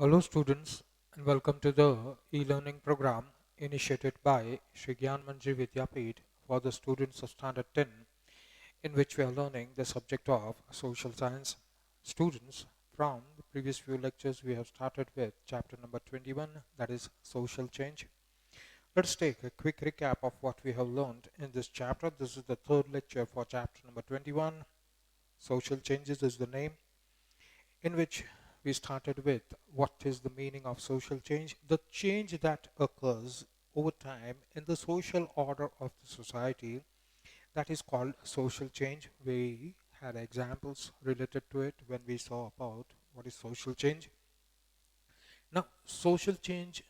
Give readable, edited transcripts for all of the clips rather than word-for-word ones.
Hello students and welcome to the e-learning program initiated by Shri Gyanmanjari Vidyapith for the students of Standard 10, in which we are learning the subject of social science. Students, from the previous few lectures we have started with chapter number 21, that is social change. Let's take a quick recap of what we have learned in this chapter. This is the third lecture for chapter number 21. Social changes is the name, in which we started with what is the meaning of social change, the change that occurs over time in the social order of the society, that is called social change. We had examples related to it when we saw about what is social change. Now, social change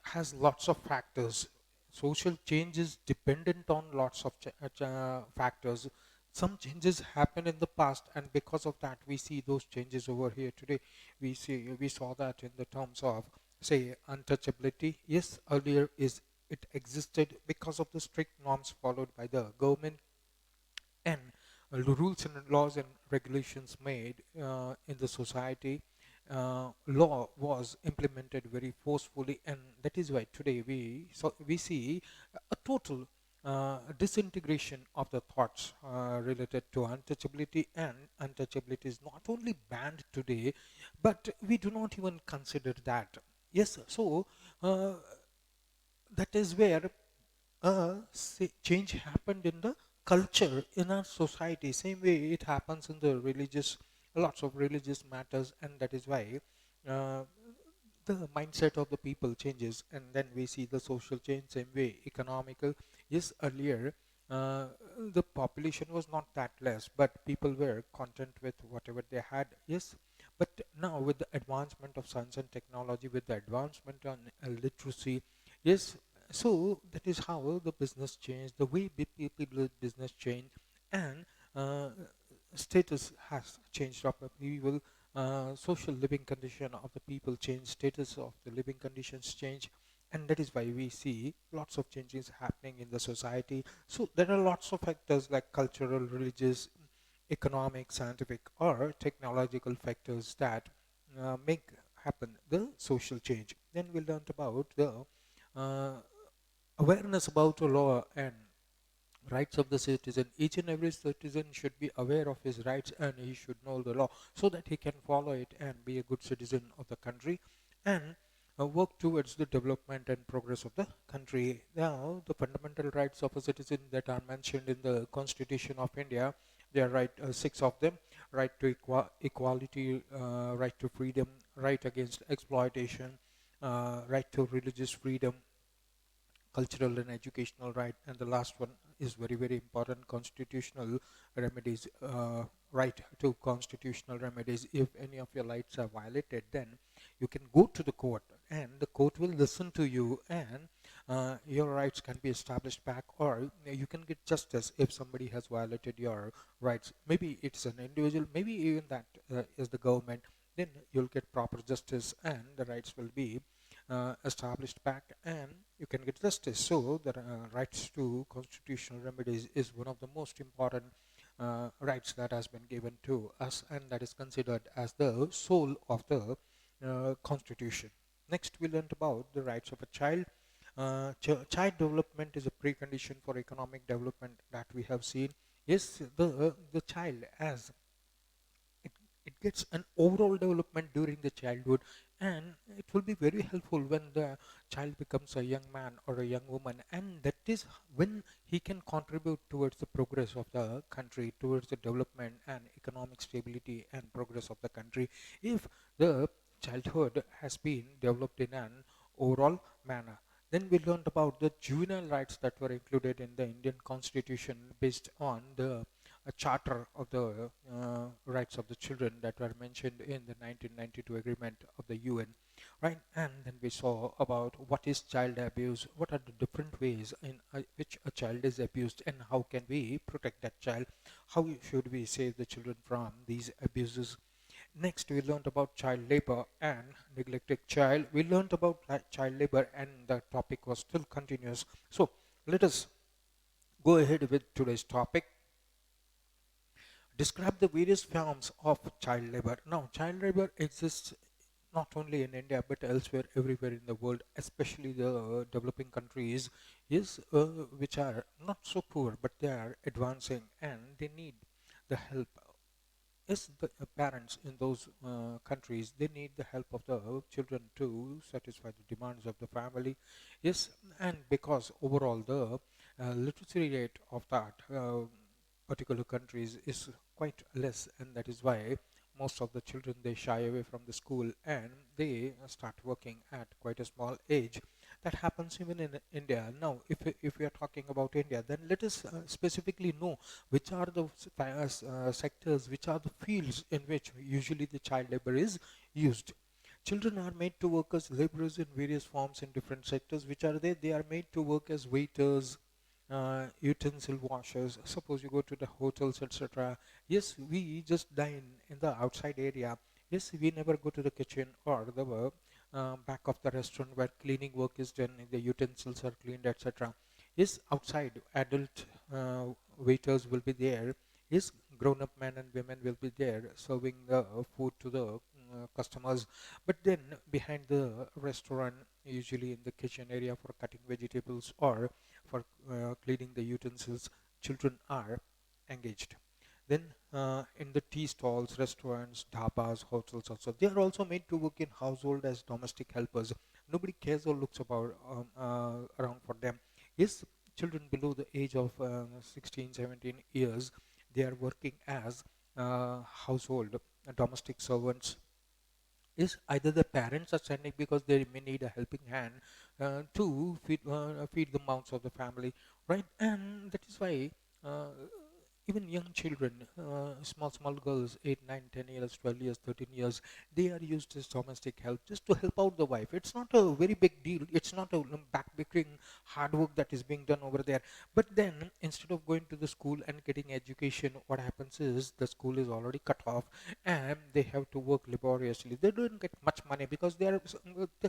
has lots of factors. Social change is dependent on lots of factors. Some changes happen in the past, and because of that, we see those changes over here today. We saw that in the terms of, say, untouchability. Yes, earlier is it existed because of the strict norms followed by the government, and the rules and laws and regulations made in the society. Law was implemented very forcefully, and that is why today we see a total disintegration of the thoughts related to untouchability. And untouchability is not only banned today, but we do not even consider that. Yes, so uh, that is where change happened in the culture in our society. Same way it happens in the religious, lots of religious matters, and that is why uh, the mindset of the people changes, and then we see the social change. Same way economical. Yes, earlier uh, the population was not that less, but people were content with whatever they had. Yes, but now with the advancement of science and technology, with the advancement on literacy, yes, so that is how the business changed, the way people do business changed, and uh, status has changed of the people. Social living condition of the people change, status of the living conditions change, and that is why we see lots of changes happening in the society. So there are lots of factors like cultural, religious, economic, scientific, or technological factors that make happen the social change. Then we learned about the uh, awareness about the law and rights of the citizen. Each and every citizen should be aware of his rights, and he should know the law so that he can follow it and be a good citizen of the country, and work towards the development and progress of the country. Now, the fundamental rights of a citizen that are mentioned in the Constitution of India, there are six of them: right to equality, right to freedom, right against exploitation, right to religious freedom, cultural and educational right, and the last one is very very important: constitutional remedies, right to constitutional remedies. If any of your rights are violated, then you can go to the court, and the court will listen to you, and your rights can be established back, or you can get justice if somebody has violated your rights. Maybe it's an individual, maybe even that is the government. Then you'll get proper justice, and the rights will be established back, and you can get justice. So the rights to constitutional remedies is one of the most important rights that has been given to us, and that is considered as the soul of the constitution. Next, we learned about the rights of a child. Child development is a precondition for economic development that we have seen. Yes, the child, as it, it gets an overall development during the childhood, and it will be very helpful when the child becomes a young man or a young woman, and that is when he can contribute towards the progress of the country, towards the development and economic stability and progress of the country, if the childhood has been developed in an overall manner. Then we learned about the juvenile rights that were included in the Indian Constitution based on the charter of the rights of the children that were mentioned in the 1992 agreement of the UN, right? And then we saw about what is child abuse, what are the different ways in which a child is abused, and how can we protect that child, how should we save the children from these abuses. Next, we learned about child labor and neglected child. We learned about child labor, and the topic was still continuous. So let us go ahead with today's topic. Describe the various forms of child labor. Now, child labor exists. not only in India but elsewhere, everywhere in the world, especially the developing countries, is which are not so poor, but they are advancing and they need the help. Yes, the parents in those countries, they need the help of the children to satisfy the demands of the family. Yes, and because overall the literacy rate of that particular countries is quite less, and that is why most of the children, they shy away from the school and they start working at quite a small age. That happens even in India. Now, if we are talking about India, then let us specifically know which are the sectors, which are the fields in which usually the child labor is used. Children are made to work as laborers in various forms in different sectors. Which are they? They are made to work as waiters, utensil washers. Suppose you go to the hotels, etc. Yes, we just dine in the outside area. Yes, we never go to the kitchen or the back of the restaurant where cleaning work is done, the utensils are cleaned, etc. Yes, outside adult waiters will be there. Yes, grown-up men and women will be there serving the food to the customers. But then behind the restaurant, usually in the kitchen area for cutting vegetables or for cleaning the utensils, children are engaged. Then in the tea stalls, restaurants, dhabas, hotels also, they are also made to work in household as domestic helpers. Nobody cares or looks about around for them. Yes, children below the age of 16, 17 years, they are working as household domestic servants. Is either the parents are sending because they may need a helping hand to feed the mouths of the family, right? And that is why uh, even young children, small girls, 8, 9, 10 years, 12 years, 13 years, they are used as domestic help just to help out the wife. It's not a very big deal. It's not a backbreaking hard work that is being done over there. But then instead of going to the school and getting education, what happens is the school is already cut off and they have to work laboriously. They don't get much money because they're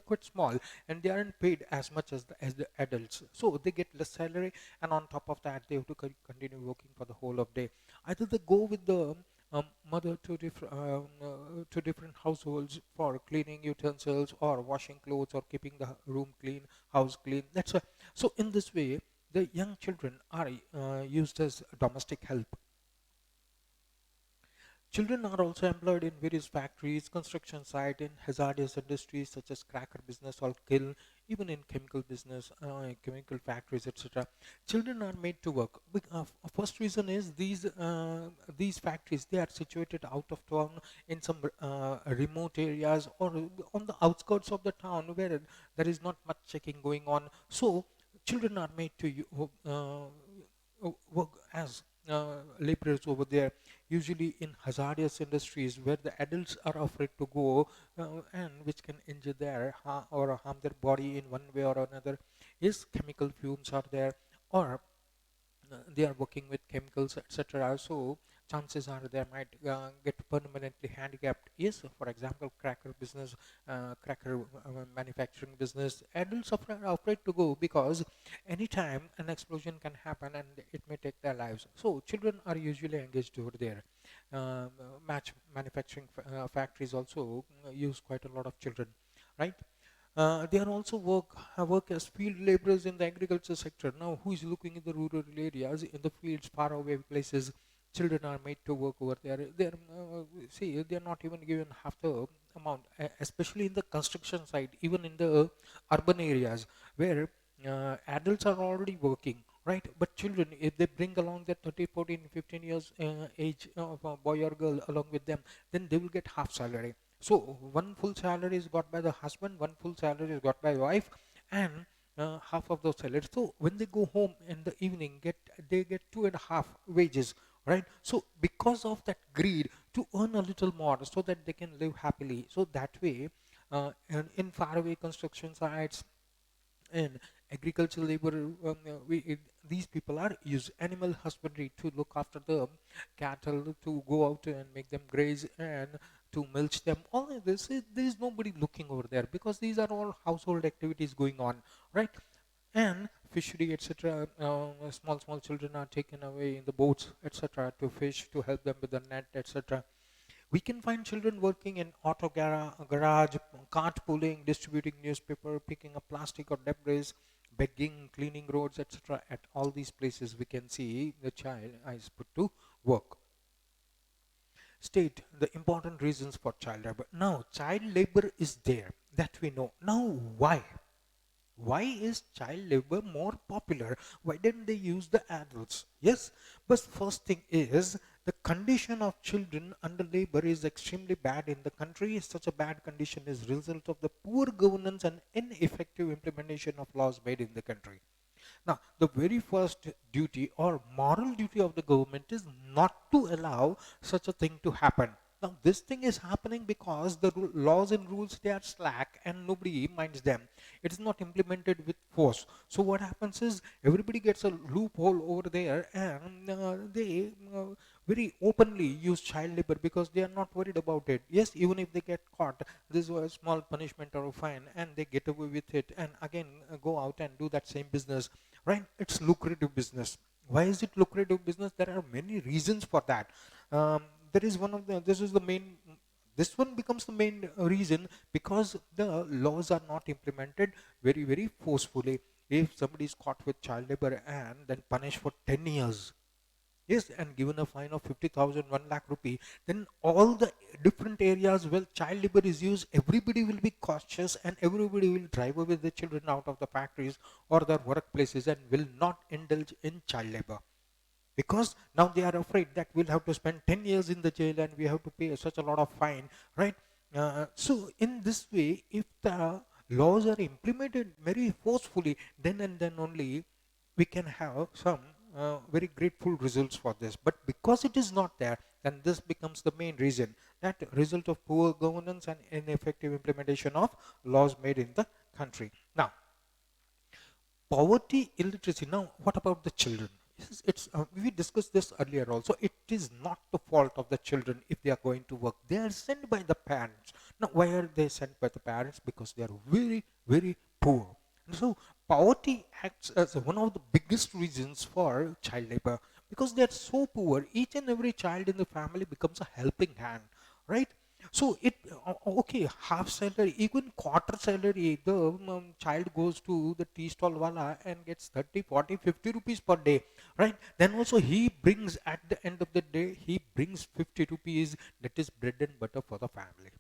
quite small and they aren't paid as much as the adults. So they get less salary, and on top of that, they have to continue working for the whole of day. Either they go with the mother to different households for cleaning utensils or washing clothes or keeping the room clean, house clean. That's why. So in this way, the young children are used as domestic help. Children are also employed in various factories, construction sites, in hazardous industries such as cracker business or kiln, even in chemical business, chemical factories, etc. Children are made to work. First reason is these factories, they are situated out of town in some remote areas or on the outskirts of the town where there is not much checking going on. So children are made to work as laborers over there, usually in hazardous industries where the adults are afraid to go and which can injure or harm their body in one way or another. Is chemical fumes are there, or they are working with chemicals, etc. So chances are they might get permanently handicapped. Yes, for example, cracker manufacturing business. Adults are afraid to go because anytime an explosion can happen and it may take their lives. So children are usually engaged over there. Match manufacturing factories also use quite a lot of children, right? They are also work as field laborers in the agriculture sector. Now, who is looking in the rural areas, in the fields, far away places? Children are made to work over there. See, they are not even given half the amount, especially in the construction side, even in the urban areas where adults are already working, right? But children, if they bring along their 30, 14, 15 years age of a boy or girl along with them, then they will get half salary. So one full salary is got by the husband, one full salary is got by wife, and half of those salaries. So when they go home in the evening, they get two and a half wages, right? So because of that greed to earn a little more, so that they can live happily. So that way, and in faraway construction sites and agricultural labor, these people are use animal husbandry to look after the cattle, to go out and make them graze and to mulch them. All of this, there is nobody looking over there because these are all household activities going on, right? And fishery, etc. Small children are taken away in the boats, etc., to fish, to help them with the net, etc. We can find children working in garage, cart pulling, distributing newspaper, picking up plastic or debris, begging, cleaning roads, etc. At all these places, we can see the child is put to work. State the important reasons for child labor. Now, child labor is there, that we know. Now, why? Why is child labor more popular? Why didn't they use the adults? Yes, but first thing is the condition of children under labor is extremely bad in the country. Such a bad condition is result of the poor governance and ineffective implementation of laws made in the country. Now, the very first duty or moral duty of the government is not to allow such a thing to happen. Now, this thing is happening because the laws and rules, they are slack and nobody minds them. It is not implemented with force. So what happens is everybody gets a loophole over there, and they very openly use child labor because they are not worried about it. Yes, even if they get caught, this was a small punishment or a fine, and they get away with it, and again go out and do that same business. Right? It's lucrative business. Why is it lucrative business? There are many reasons for that. There is one of the. This is the main. This one becomes the main reason because the laws are not implemented very forcefully. If somebody is caught with child labor and then punished for 10 years, yes, and given a fine of 50,000, 1 lakh rupee, then all the different areas where child labor is used, everybody will be cautious and everybody will drive away the children out of the factories or their workplaces and will not indulge in child labor. Because now they are afraid that we'll have to spend 10 years in the jail and we have to pay such a lot of fine, right? So in this way, if the laws are implemented very forcefully, then and then only we can have some very grateful results for this. But because it is not there, then this becomes the main reason, that result of poor governance and ineffective implementation of laws made in the country. Now, poverty, illiteracy. Now, what about the children? Yes, we discussed this earlier also. It is not the fault of the children if they are going to work. They are sent by the parents. Now, why are they sent by the parents? Because they are very poor. And so, poverty acts as one of the biggest reasons for child labor. Because they are so poor, each and every child in the family becomes a helping hand, right? So okay, half salary, even quarter salary, the child goes to the tea stall wala and gets 30, 40, 50 rupees per day, right? Then also he brings, at the end of the day, he brings 50 rupees, that is bread and butter for the family,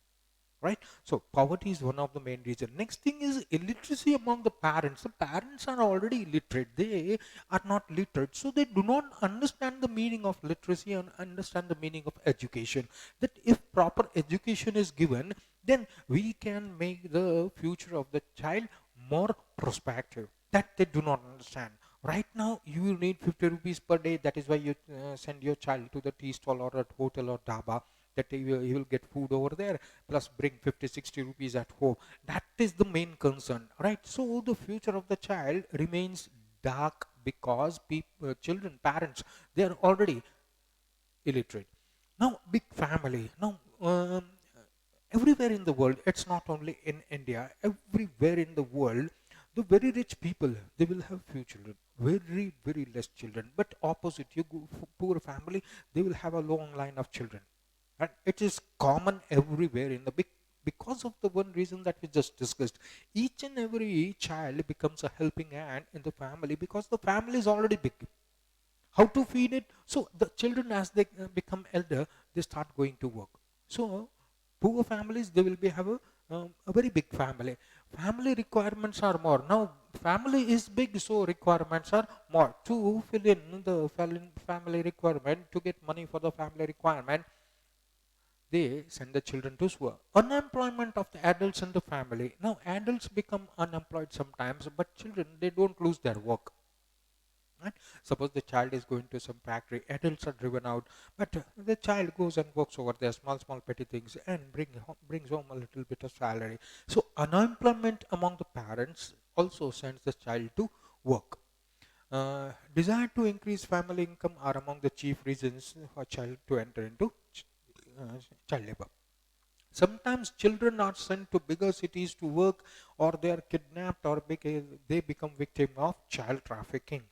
right? So poverty is one of the main reasons. Next thing is illiteracy among the parents. The parents are already illiterate, they are not literate, so they do not understand the meaning of literacy and understand the meaning of education, that if proper education is given, then we can make the future of the child more prospective. That they do not understand. Right now you will need 50 rupees per day, that is why you send your child to the tea stall or a hotel or dhaba, that he will get food over there, plus bring 50, 60 rupees at home. That is the main concern, right? So the future of the child remains dark because children, parents, they are already illiterate. Now, big family. Now, everywhere in the world, it's not only in India, everywhere in the world, the very rich people, they will have few children, very less children. But opposite, you go for poor family, they will have a long line of children. And it is common everywhere in the big, because of the one reason that we just discussed. Each and every child becomes a helping hand in the family because the family is already big. How to feed it? So the children, as they become elder, they start going to work. So poor families, they will be have a very big family. Family requirements are more. Now family is big, so requirements are more. To fill in the family requirement, to get money for the family requirement, they send the children to school. Unemployment of the adults in the family. Now adults become unemployed sometimes, but children, they don't lose their work. Right? Suppose the child is going to some factory, adults are driven out, but the child goes and works over there, small petty things, and brings home a little bit of salary. So unemployment among the parents also sends the child to work. Desire to increase family income are among the chief reasons for a child to enter into uh, child labor. Sometimes children are sent to bigger cities to work, or they are kidnapped, or they become victim of child trafficking.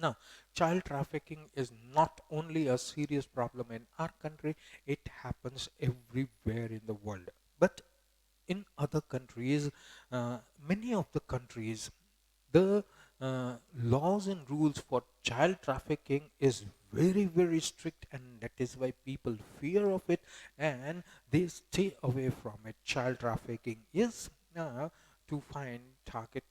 Now, child trafficking is not only a serious problem in our country, it happens everywhere in the world. But in other countries, many of the countries, the laws and rules for child trafficking is very, very strict, and that is why people fear of it and they stay away from it. Child trafficking is to find target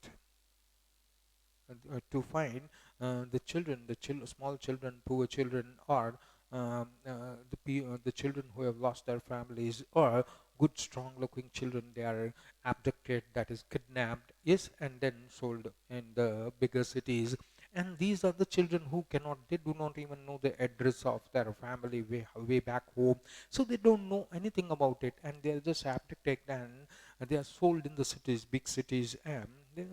to find the children, small children, poor children, or the children who have lost their families, or good, strong-looking children. They are abducted, that is, kidnapped, yes, and then sold in the bigger cities. And these are the children who they do not even know the address of their family way back home. So they don't know anything about it, and they are just abducted and they are sold in the cities, big cities, and the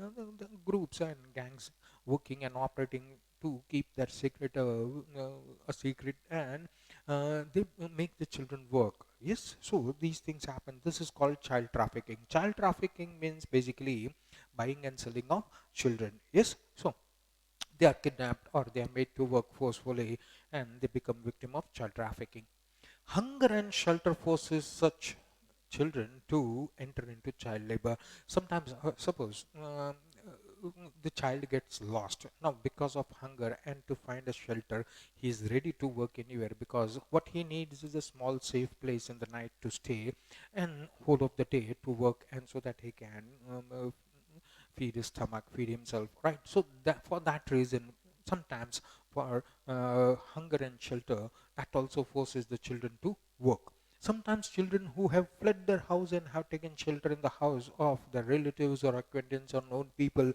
groups and gangs working and operating to keep that secret a secret, and they make the children work. Yes, so these things happen. This is called child trafficking. Child trafficking means basically buying and selling of children. Yes, so they are kidnapped or they are made to work forcefully and they become victim of child trafficking. Hunger and shelter forces such children to enter into child labor. Sometimes, suppose the child gets lost now because of hunger, and to find a shelter, he is ready to work anywhere because what he needs is a small, safe place in the night to stay, and whole of the day to work, and so that he can feed his stomach, feed himself, right? So that for that reason, sometimes for hunger and shelter, that also forces the children to work. Sometimes children who have fled their house and have taken shelter in the house of their relatives or acquaintance or known people,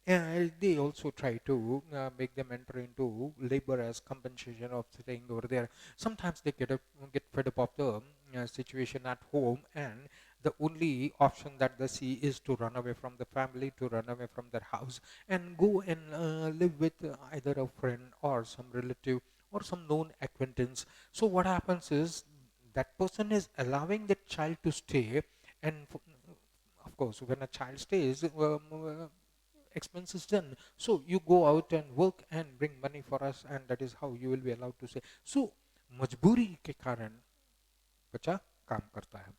and they also try to make them enter into labor as compensation of staying over there. Sometimes they get fed up of the situation at home, and the only option that they see is to run away from the family, to run away from their house, and go and live with either a friend or some relative or some known acquaintance. So what happens is that person is allowing the child to stay, and of course, when a child stays, expense is done. So you go out and work and bring money for us, and that is how you will be allowed to say. So मजबूरी के कारण बच्चा काम करता है.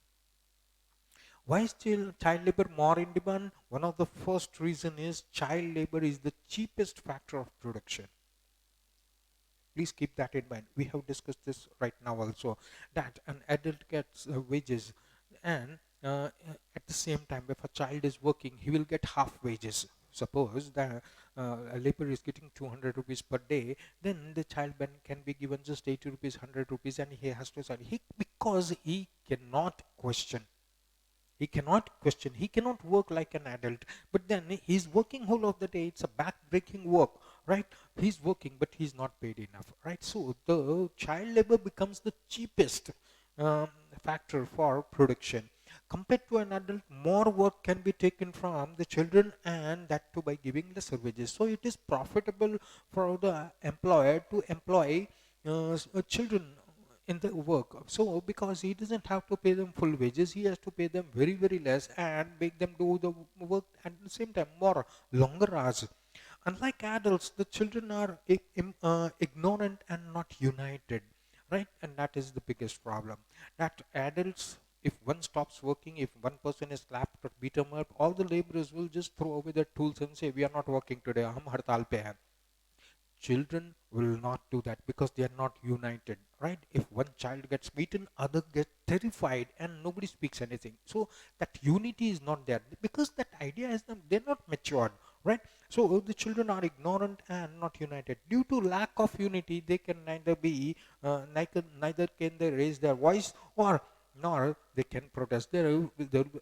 Why is child labor more in demand? One of the first reason is child labor is the cheapest factor of production. Please keep that in mind. We have discussed this right now also, that an adult gets wages, and at the same time, if a child is working, he will get half wages. Suppose the a labor is getting 200 rupees per day, then the child can be given just 80 rupees, 100 rupees, and he has to study. Because he cannot question. He cannot question. He cannot work like an adult. But then he's working whole of the day. It's a back-breaking work, right? He's working, but he's not paid enough, right? So the child labor becomes the cheapest um, factor for production. Compared to an adult, more work can be taken from the children, and that too by giving lesser wages. So it is profitable for the employer to employ children in the work. So because he doesn't have to pay them full wages, he has to pay them very, very less and make them do the work at the same time more longer hours. Unlike adults, the children are ignorant and not united, right? And that is the biggest problem. That adults, if one stops working, if one person is slapped or beaten up, all the laborers will just throw away their tools and say, "We are not working today. Hum hartal pe hai." Children will not do that because they are not united, right? If one child gets beaten, other get terrified and nobody speaks anything. So that unity is not there because that idea is them, they're not matured, right? So the children are ignorant and not united. Due to lack of unity, they can neither can they raise their voice, or nor they can protest. They will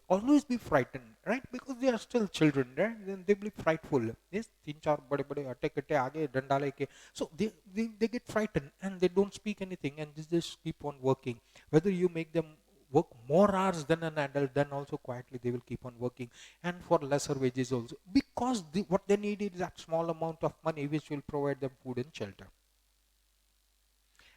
always be frightened, right? Because they are still children, right? Then they will be frightful. Yes, तीन चार बड़े बड़े अट्टे कट्टे आगे डंडा लेके. So they get frightened and they don't speak anything and they just keep on working. Whether you make them work more hours than an adult, then also quietly they will keep on working, and for lesser wages also, because what they need is that small amount of money which will provide them food and shelter.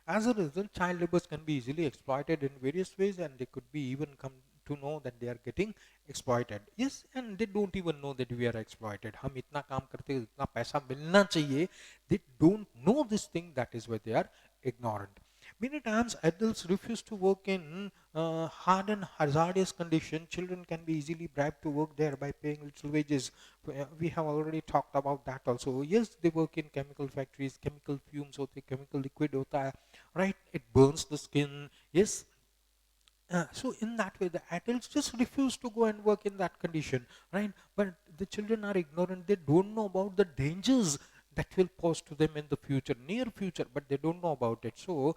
As a result, child laborers can be easily exploited in various ways, and they could be even come to know that they are getting exploited. Yes, and they don't even know that we are exploited. हम इतना काम करते हैं, इतना पैसा मिलना चाहिए. They don't know this thing. That is why they are ignorant. Many times adults refuse to work in hard and hazardous conditions. Children can be easily bribed to work there by paying little wages. We have already talked about that also. Yes, they work in chemical factories, chemical fumes होते, chemical liquid होता है, right? It burns the skin. Yes, so in that way, the adults just refuse to go and work in that condition, right? But the children are ignorant. They don't know about the dangers that will pose to them in the future, near future, but they don't know about it. So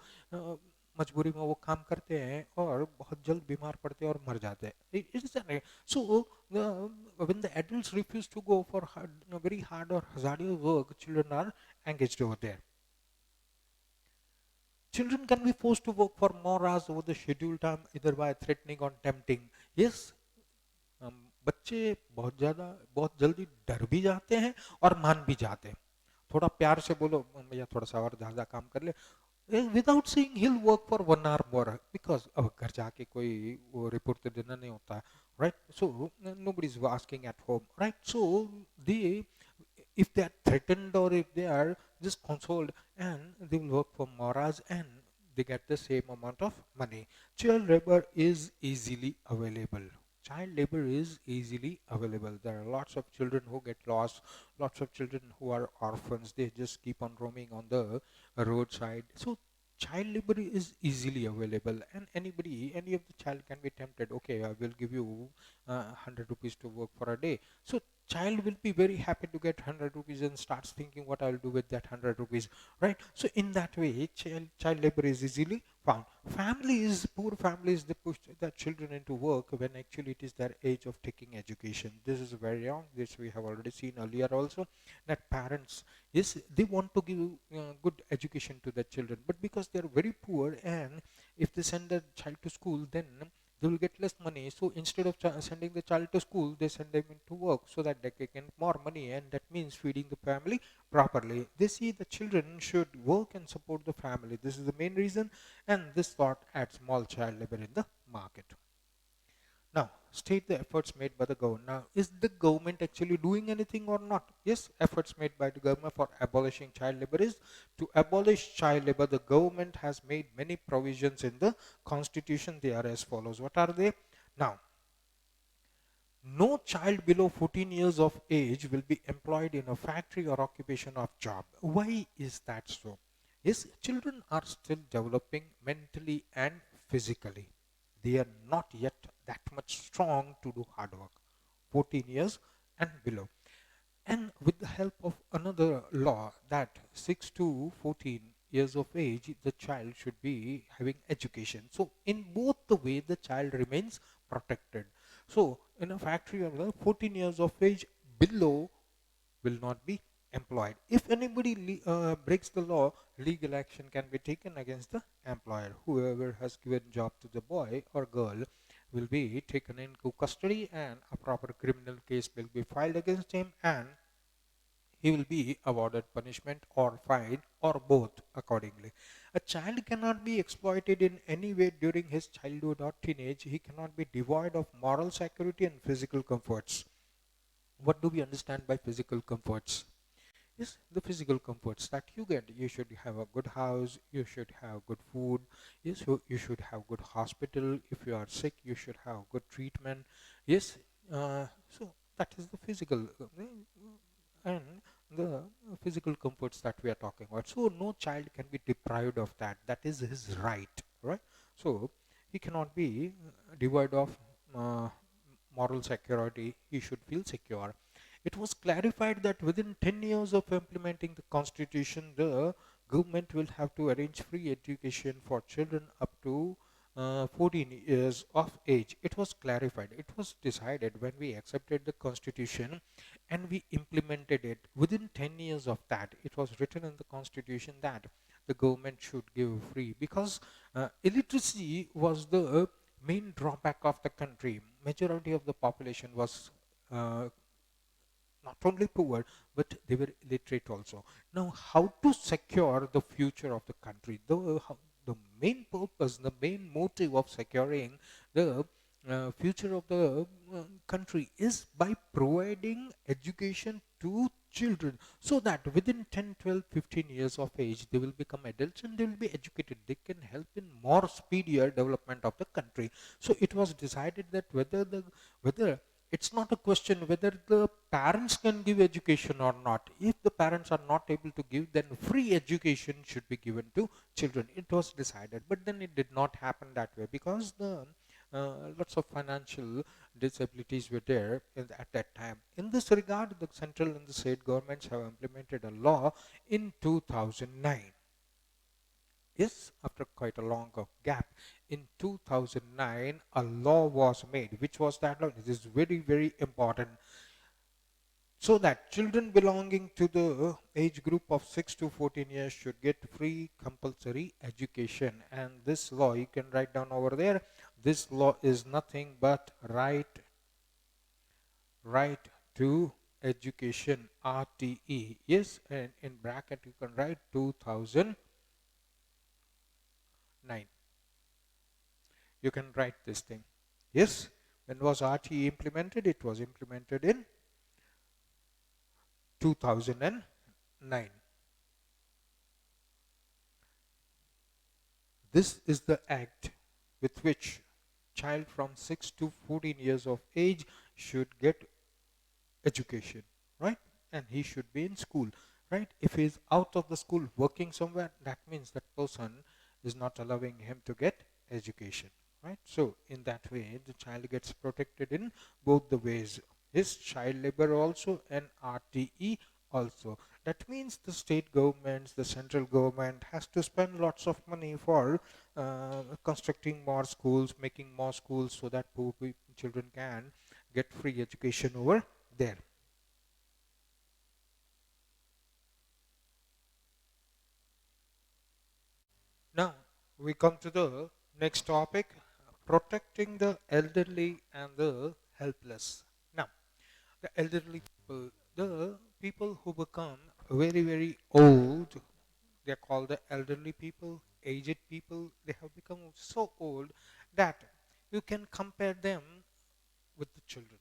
मजबूरी में वो काम करते हैं और बहुत जल्द बीमार पड़ते हैं और मर जाते हैं. It is that. So when the adults refuse to go for hard, very hard or hazardous work, children are engaged over there. Children can be forced to work for more hours over the scheduled time, either by threatening or tempting. Yes, बच्चे बहुत ज़्यादा बहुत जल्दी डर भी जाते हैं और मान भी जाते हैं. थोड़ा प्यार से बोलो भैया थोड़ा सा और ज़्यादा काम कर ले, without saying he'll work for 1 hour more, because अब घर जाके कोई वो रिपोर्ट तो देना नहीं होता है, right? So nobody is asking at home, right? So they, if they are threatened or if they are just consoled, and they will work for more hours and they get the same amount of money. Child labor is easily available. Child labor is easily available. There are lots of children who get lost, lots of children who are orphans. They just keep on roaming on the roadside. So child labor is easily available, and anybody, any of the child can be tempted. Okay, I will give you 100 rupees to work for a day. So child will be very happy to get 100 rupees and starts thinking what I'll do with that 100 rupees, right? So in that way, child labor is easily found. Families, poor families, they push their children into work when actually it is their age of taking education. This is very wrong. This we have already seen earlier also, that parents, yes, they want to give good education to their children, but because they are very poor, and if they send their child to school, then they will get less money. So instead of sending the child to school, they send them into work so that they can get more money, and that means feeding the family properly. They see the children should work and support the family. This is the main reason, and this thought adds small child labor in the market. Now, state the efforts made by the government. Now, is the government actually doing anything or not? Yes, efforts made by the government for abolishing child labor is to abolish child labor. The government has made many provisions in the constitution. They are as follows. What are they? Now, no child below 14 years of age will be employed in a factory or occupation of job. Why is that so? Yes, children are still developing mentally and physically. They are not yet that much strong to do hard work. 14 years and below. And with the help of another law that 6 to 14 years of age, the child should be having education. So in both the way, the child remains protected. So in a factory of 14 years of age below will not be employed. If anybody breaks the law, legal action can be taken against the employer. Whoever has given job to the boy or girl will be taken into custody, and a proper criminal case will be filed against him, and he will be awarded punishment or fine or both accordingly. A child cannot be exploited in any way during his childhood or teenage. He cannot be devoid of moral security and physical comforts. What do we understand by physical comforts? Yes, the physical comforts that you get. You should have a good house, you should have good food, yes, you should have good hospital. If you are sick, you should have good treatment. Yes, so that is the physical and the physical comforts that we are talking about. So no child can be deprived of that. That is his right, right? So he cannot be devoid of uh, moral security. He should feel secure. It was clarified that within 10 years of implementing the constitution, the government will have to arrange free education for children up to 14 years of age. It was clarified. It was decided when we accepted the constitution and we implemented it. Within 10 years of that, it was written in the constitution that the government should give free, because illiteracy was the main drawback of the country. Majority of the population was not only poor, but they were illiterate also. Now, how to secure the future of the country? The main purpose, the main motive of securing the future of the country is by providing education to children, so that within 10, 12, 15 years of age they will become adults and they will be educated. They can help in more speedier development of the country. So it was decided that whether it's not a question whether the parents can give education or not. If the parents are not able to give, then free education should be given to children. It was decided, but then it did not happen that way because the lots of financial disabilities were there at that time. In this regard, the central and the state governments have implemented a law in 2009. Yes, after quite a long gap, in 2009, a law was made, which was that law. This is very, very important, so that children belonging to the age group of 6 to 14 years should get free compulsory education. And this law, you can write down over there, this law is nothing but right to education, RTE. Yes, and in bracket you can write 2009. You can write this thing. Yes, when was RTE implemented? It was implemented in 2009. This is the act with which child from 6 to 14 years of age should get education, right? And he should be in school, right? If he is out of the school working somewhere, that means that person is not allowing him to get education, right? So in that way, the child gets protected in both the ways. His child labor also and RTE also. That means the state governments, the central government has to spend lots of money for constructing more schools, making more schools so that poor children can get free education over there. Now we come to the next topic, protecting the elderly and the helpless. Now, the elderly people, the people who become very, very old, they are called the elderly people, aged people. They have become so old that you can compare them with the children.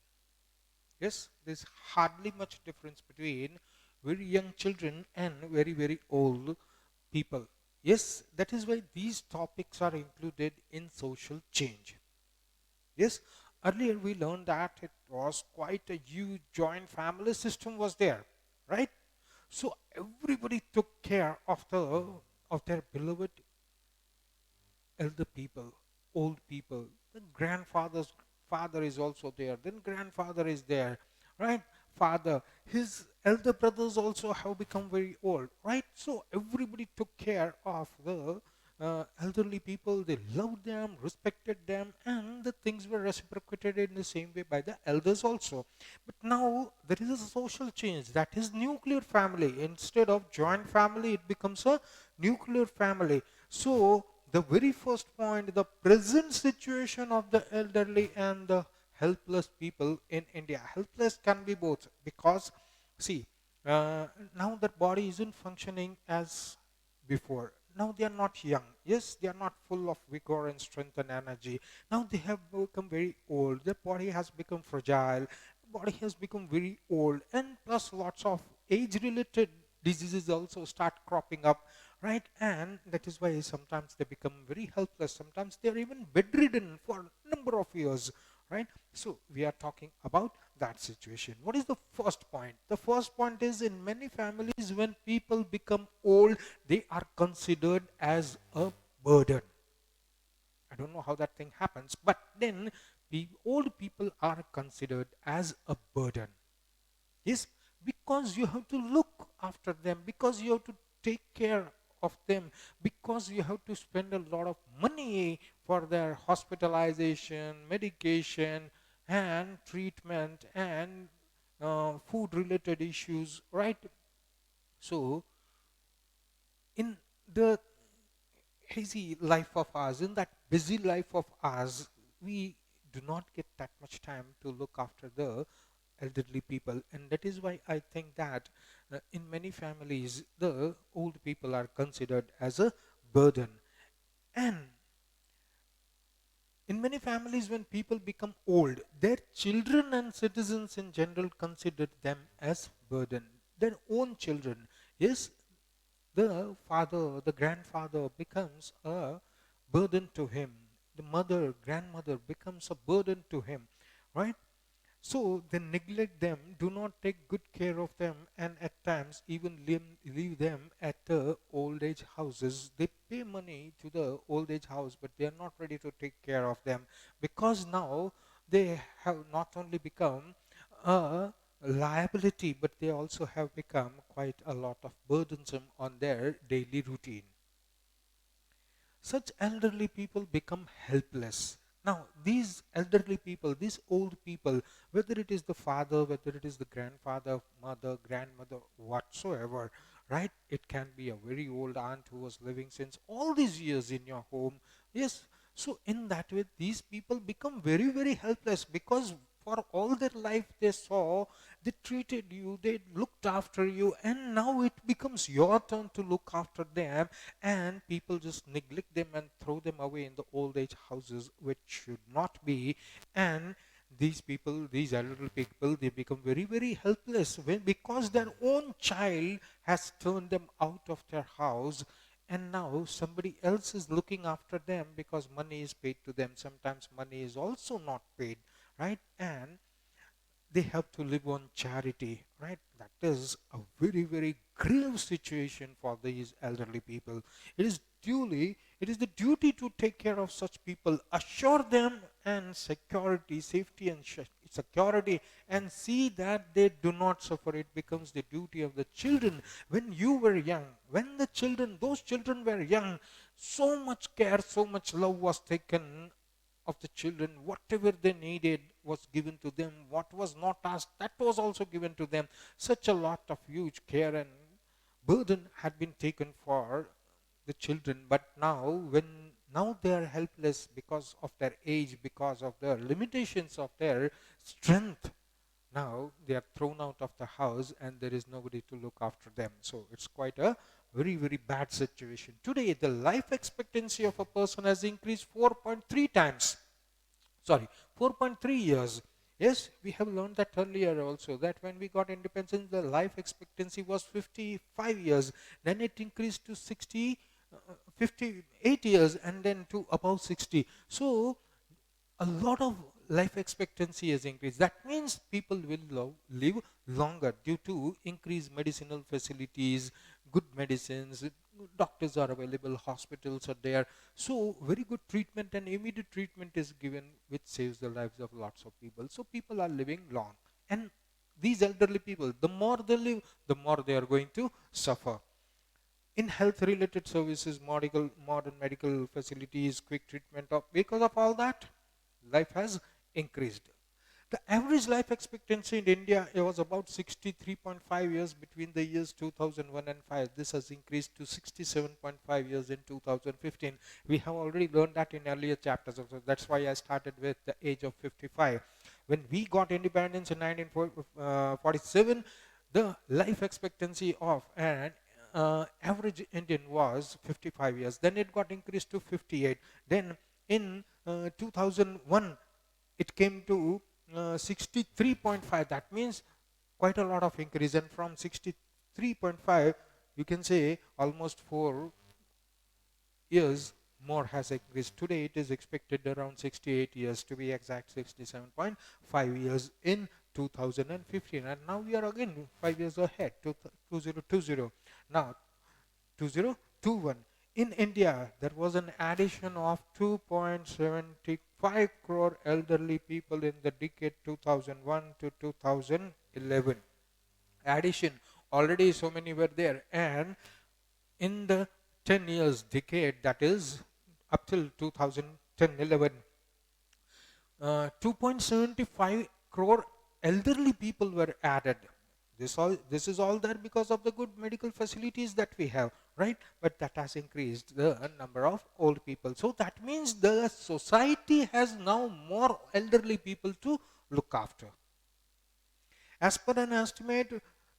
Yes, there's hardly much difference between very young children and very, very old people. Yes, that is why these topics are included in social change. Yes, earlier we learned that it was quite a huge joint family system was there, right? So everybody took care of their beloved elder people, old people. Then grandfather's father is also there. Then grandfather is there, right? Father, his elder brothers also have become very old, right? So everybody took care of the elderly people. They loved them, respected them, and the things were reciprocated in the same way by the elders also. But now there is a social change, that is nuclear family. Instead of joint family, it becomes a nuclear family. So the very first point, the present situation of the elderly and the helpless people in India. Helpless can be both, because see, now that body isn't functioning as before. Now they are not young. Yes, they are not full of vigor and strength and energy. Now they have become very old. Their body has become fragile. Body has become very old, and plus lots of age-related diseases also start cropping up, right? And that is why sometimes they become very helpless. Sometimes they are even bedridden for a number of years, right? So we are talking about that situation. What is the first point? The first point is, in many families, when people become old, they are considered as a burden. I don't know how that thing happens, but then the old people are considered as a burden. Yes, because you have to look after them, because you have to take care of them, because you have to spend a lot of money for their hospitalization, medication, and treatment, and food related issues, right? So, in the hazy life of ours, in that busy life of ours, we do not get that much time to look after the elderly people. And that is why I think that in many families, the old people are considered as a burden. And In many families, when people become old, their children and citizens in general consider them as burden. Their own children. Yes, the father, the grandfather becomes a burden to him. The mother, grandmother becomes a burden to him, right? So they neglect them, do not take good care of them, and at times even leave them at the old age houses. They pay money to the old age house, but they are not ready to take care of them because now they have not only become a liability, but they also have become quite a lot of burdensome on their daily routine. Such elderly people become helpless. Now, these elderly people, these old people, whether it is the father, whether it is the grandfather, mother, grandmother, whatsoever, right? It can be a very old aunt who was living since all these years in your home. Yes. So, in that way, these people become very, very helpless because for all their life they saw, they treated you, they looked after you, and now it becomes your turn to look after them, and people just neglect them and throw them away in the old age houses, which should not be. And these people, these elderly people, they become very, very helpless because their own child has turned them out of their house, and now somebody else is looking after them because money is paid to them. Sometimes money is also not paid, right? And they have to live on charity, right? That is a very, very grave situation for these elderly people. It is the duty to take care of such people, assure them and security, safety and security, and see that they do not suffer. It becomes the duty of the children. When you were young, when those children were young, so much care, so much love was taken of the children. Whatever they needed was given to them. What was not asked, that was also given to them. Such a lot of huge care and burden had been taken for the children. But now they are helpless because of their age, because of the limitations of their strength. Now they are thrown out of the house and there is nobody to look after them. So it's quite a very, very bad situation. Today, the life expectancy of a person has increased 4.3 times. Sorry, 4.3 years. Yes, we have learned that earlier also, that when we got independence, the life expectancy was 55 years. Then it increased to 58 years, and then to above 60. So a lot of life expectancy has increased. That means people will live longer due to increased medicinal facilities, good medicines, doctors are available, hospitals are there. So very good treatment and immediate treatment is given, which saves the lives of lots of people. So people are living long. And these elderly people, the more they live, the more they are going to suffer. In health related services, modern medical facilities, quick treatment, because of all that, life has increased. The average life expectancy in India was about 63.5 years between the years 2001 and 5. This has increased to 67.5 years in 2015. We have already learned that in earlier chapters. So that's why I started with the age of 55. When we got independence in 1947, the life expectancy of an average Indian was 55 years. Then it got increased to 58. Then in 2001, it came to 63.5. That means quite a lot of increase. And from 63.5, you can say almost 4 years more has increased. Today it is expected around 68 years, to be exact 67.5 years in 2015. And now we are again 5 years ahead to 2020. Now 2021. In India, there was an addition of 2.75 crore elderly people in the decade 2001 to 2011. Addition, already so many were there. And in the 10 years decade, that is up till 2010-11, 2.75 crore elderly people were added. This is all there because of the good medical facilities that we have, right? But that has increased the number of old people. So that means the society has now more elderly people to look after. As per an estimate,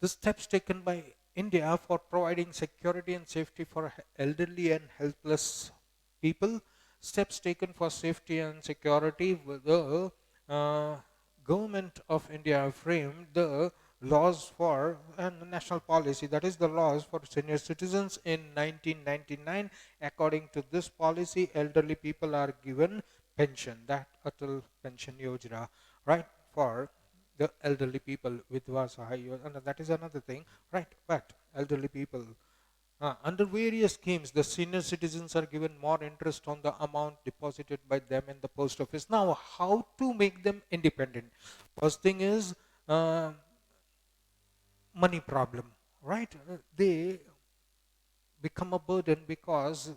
The steps taken by India for providing security and safety for elderly and helpless people, steps taken for safety and security, the uh, government of India framed the laws for and the national policy, that is the laws for senior citizens in 1999. According to this policy, elderly people are given pension, that Atal Pension Yojana, right, for the elderly people with Vasahayo, and that is another thing, right? But elderly people, under various schemes, the senior citizens are given more interest on the amount deposited by them in the post office. Now, how to make them independent? First thing is money problem, right? They become a burden because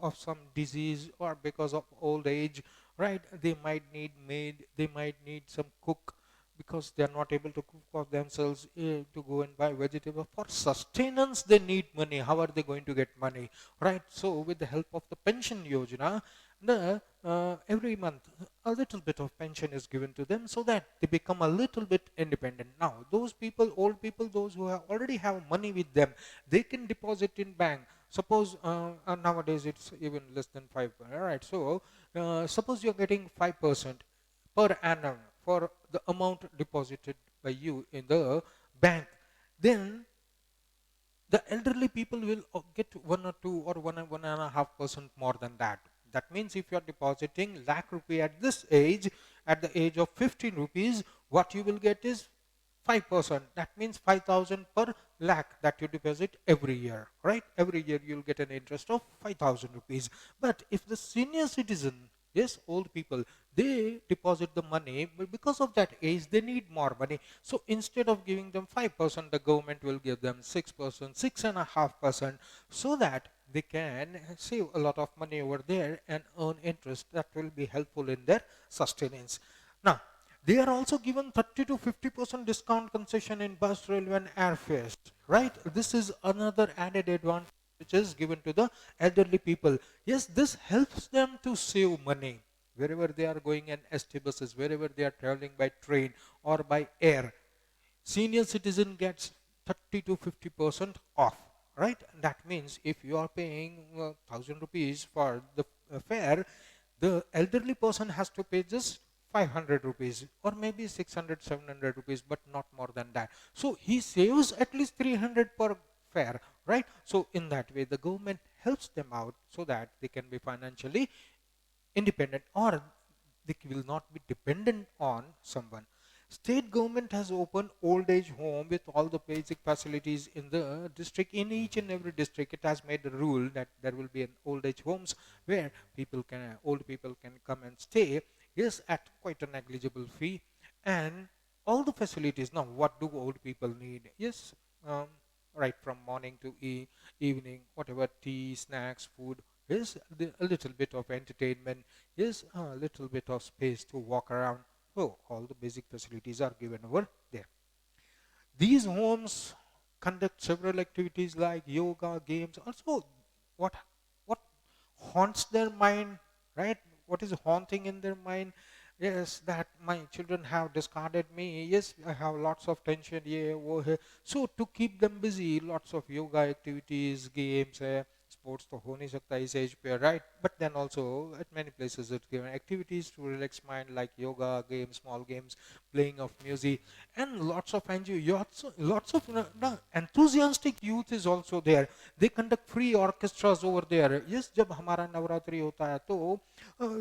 of some disease or because of old age, right? They might need maid, they might need some cook because they are not able to cook for themselves, to go and buy vegetable. For sustenance, they need money. How are they going to get money, right? So, with the help of the pension yojana, every month a little bit of pension is given to them so that they become a little bit independent. Now, those people, old people, those who have already have money with them, they can deposit in bank. Suppose nowadays it's even less than 5, right? So suppose you're getting 5% per annum for the amount deposited by you in the bank, then the elderly people will get 1 or 2 or 1.5% more than that. That means if you are depositing lakh rupee at this age, at the age of 15 rupees, what you will get is 5%. That means 5,000 per lakh that you deposit every year, right? Every year you'll get an interest of 5,000 rupees. But if the senior citizen, yes, old people, they deposit the money, but because of that age, they need more money. So instead of giving them 5%, the government will give them 6%, 6.5%, so that they can save a lot of money over there and earn interest that will be helpful in their sustenance. Now, they are also given 30 to 50% discount concession in bus, railway, and airfares. Right? This is another added advantage which is given to the elderly people. Yes, this helps them to save money wherever they are going in ST buses, wherever they are traveling by train or by air. Senior citizen gets 30 to 50% off, right? That means if you are paying 1,000 rupees for the fare, the elderly person has to pay just 500 rupees or maybe 600, 700 rupees, but not more than that. So he saves at least 300 per fare, right? So in that way, the government helps them out so that they can be financially independent, or they will not be dependent on someone. State government has opened old age home with all the basic facilities in the district. In each and every district, it has made a rule that there will be an old age homes where old people can come and stay, yes, at quite a negligible fee, and all the facilities. Now, what do old people need? Yes, um, right from morning to evening, whatever tea, snacks, food, is a little bit of entertainment, is a little bit of space to walk around. So all the basic facilities are given over there. These homes conduct several activities like yoga, games. Also, what what haunts their mind, right? What is haunting in their mind? Yes, that my children have discarded me. Yes, I have lots of tension here, over here. So to keep them busy, lots of yoga activities, games, sports to ho nahi sakta is age pe, right? But then also at many places it's given activities to relax mind like yoga, games, small games, playing of music, and lots of lots of enthusiastic youth is also there. They conduct free orchestras over there. Yes, जब हमारा नवरात्रि होता है तो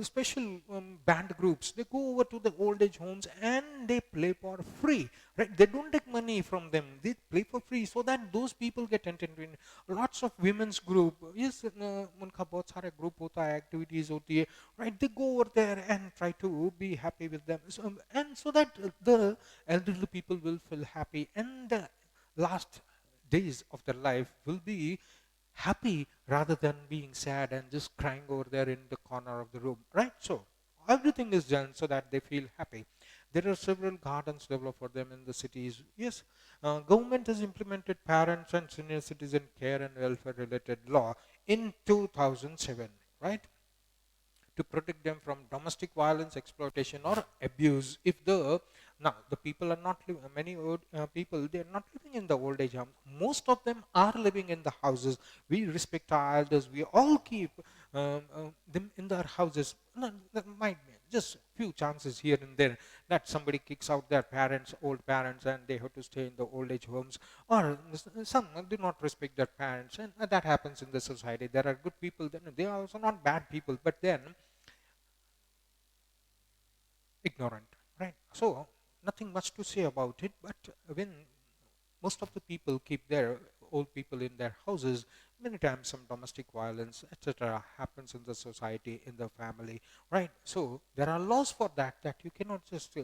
special band groups, they go over to the old age homes and they play for free, right? They don't take money from them, they play for free so that those people get entertained. Lots of women's group, yes, उनका बहुत सारे group होता है, activities होती है, right? They go over there and try to be happy with them, and so that the elderly people will feel happy, and the last days of their life will be happy rather than being sad and just crying over there in the corner of the room, right? So everything is done so that they feel happy. There are several gardens developed for them in the cities. Yes, government has implemented parents and senior citizen care and welfare related law in 2007, right? To protect them from domestic violence, exploitation, or abuse. If the Now, the people are not living, many old people, they are not living in the old age homes. Most of them are living in the houses. We respect our elders. We all keep them in their houses. No, there might be just few chances here and there that somebody kicks out their parents, old parents, and they have to stay in the old age homes. Or some do not respect their parents, and that happens in the society. There are good people, then they are also not bad people, but then ignorant, right? So nothing much to say about it. But when most of the people keep their old people in their houses, many times some domestic violence, etc., happens in the society, in the family, right? So there are laws for that. That you cannot just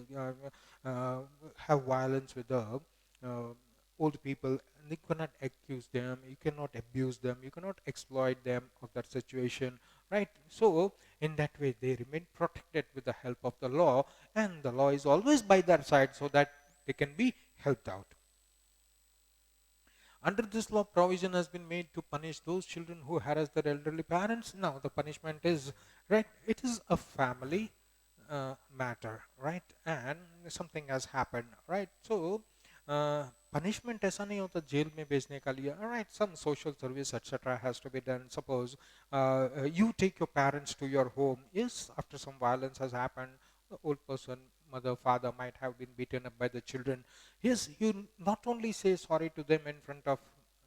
have violence with the old people. And you cannot accuse them. You cannot abuse them. You cannot exploit them of that situation, right? So in that way, they remain protected with the help of the law, and the law is always by their side so that they can be helped out. Under this law, provision has been made to punish those children who harass their elderly parents. Now, the punishment is, right, it is a family matter, right, and something has happened, right? So, punishment ऐसा नहीं होता jail में भेजने का लिए, all right, some social service etc. has to be done. Suppose you take your parents to your home. Yes, after some violence has happened, the old person, mother, father might have been beaten up by the children. Yes, you not only say sorry to them in front of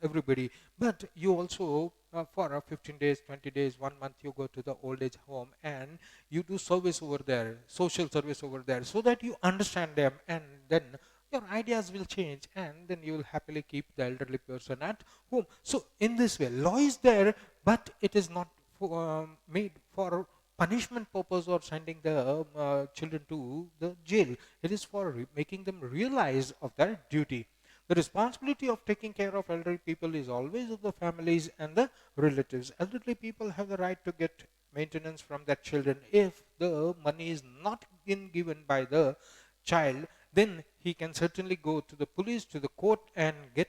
everybody, but you also, for 15 days, 20 days, 1 month, you go to the old age home and you do service over there, social service over there, so that you understand them, and then your ideas will change, and then you will happily keep the elderly person at home. So, in this way, law is there, but it is not made for punishment purpose or sending the children to the jail. It is for making them realize of their duty. The responsibility of taking care of elderly people is always of the families and the relatives. Elderly people have the right to get maintenance from their children. If the money is not been given by the child, then he can certainly go to the police, to the court, and get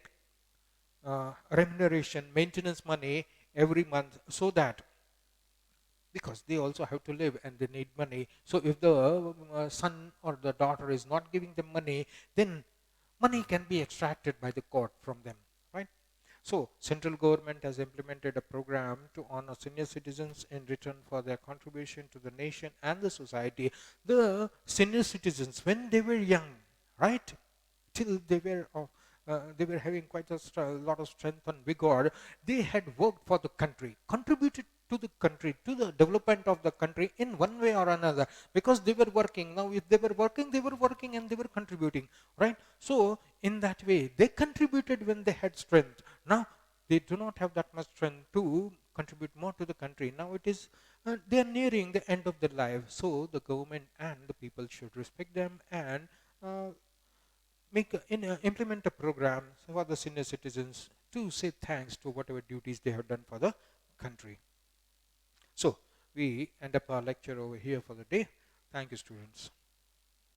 remuneration, maintenance money every month, so that, because they also have to live and they need money. So if the son or the daughter is not giving them money, then money can be extracted by the court from them, right? So central government has implemented a program to honor senior citizens in return for their contribution to the nation and the society. The senior citizens, when they were young, right, till they were having quite a lot of strength and vigor, they had worked for the country, contributed to the country, to the development of the country in one way or another, because they were working. Now, if they were working and they were contributing, right? So, in that way, they contributed when they had strength. Now, they do not have that much strength to contribute more to the country. Now, it is they are nearing the end of their life, so the government and the people should respect them and uh, implement a program for the senior citizens to say thanks to whatever duties they have done for the country. So we end up our lecture over here for the day. Thank you, students.